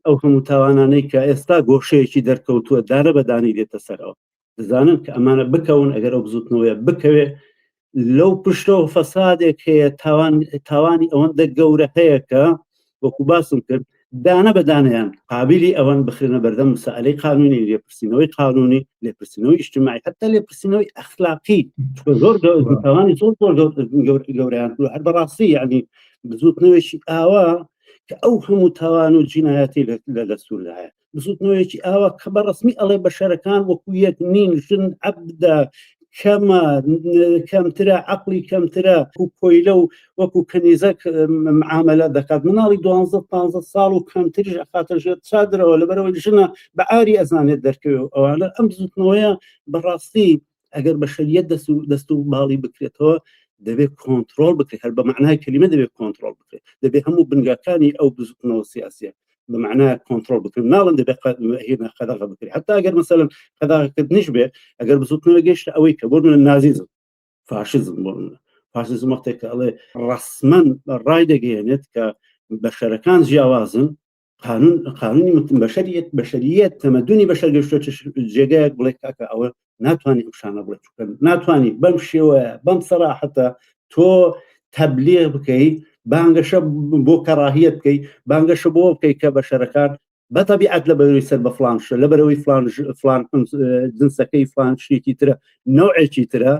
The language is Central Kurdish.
ئەو هەموو تاوانانەی کە ئێستا گۆشەیەکی دەرکەوتووە دارە بەدانی دێتە سەرەوە دەزانن کە ئەمانە بکەون ئەگەر ئەو بزوتنەوەی بکەوێ لەو پشتەوە فەسادێک هەیە تاوانی ئەوەندە گەورە هەیە کە وەکو باسم کرد دانە بەدانیان قابلی ئەوەن بخرێنە بەردەم مسائلەی قانونی لێپرسینەوەی قانونی لێپرسینەوەی اجتماعی حتا لێپرسینەوەی ئەخلاقی زۆر تاوانی زۆر گەورەیان هەر بەڕاستی یعنی بزوتنەوەیکی ئاوا کە ئەو هەموو تاوان و جینایەتی لە سووردا بزوتنەوەیکی ئاوا کە بەڕسمی ئەڵێ بەشەرەکان وەکو یەک نین ژن عەبدە کەمە کەمترە عەقڵی کەمترە و پۆیلە و وەکو کەنیزەک معاملە دەکات مناڵی 12-15 ساڵ و کەمتریش ئەخاتە ژێر چادرەوە لەبەرەوەی ژنە بەعاری ئەزانێت دەرکەوێ ئەوانە ئەم بزوتنەوەیە بەڕاستی ئەگەر بەشەریەت دەست و باڵی بکرێتەوە دەبێت کۆنتترۆل بکرێت هەر بە معنای کلمە دەبێت کۆنتترۆل بکرێت دەبێت هەموو بنگاکانی ئەو بزوتنەوە سیاسیە بمعنى كنترول بكري ناڵن دەبێت هنا قەدەغە بکرێت حتا ئەگەر مثلا قەدەغەکردنیش بێ ئەگەر بزوتنەوە گەیشتە ئەوەی کە بۆ من نازیزم فاشیزم وەختێک کە ئەڵێ ڕسمەن ڕای دەگەیەنێت کە بەشەرەکان جیاوازن قانونی بەشەریەت تەمەدونی بەشەر گەیشتە جێگایەک بڵێ کاکە ئەوە ناتوانانی ئەوشانە بڵێ ناتوانانی بەم شێوەیە بەم سەراحەتە تۆ تەبلیغ بکەی بانگەشە بۆ کەڕاهیەت بکەی بانگەشە بۆ بکەی کە بەشەرەکان بەتەبیعەت لەبەرەوەی سەر بە فلان شە لەبەرەوەی فلان جنسەکەی فلان شتێکی ترە نەوعێکی ترە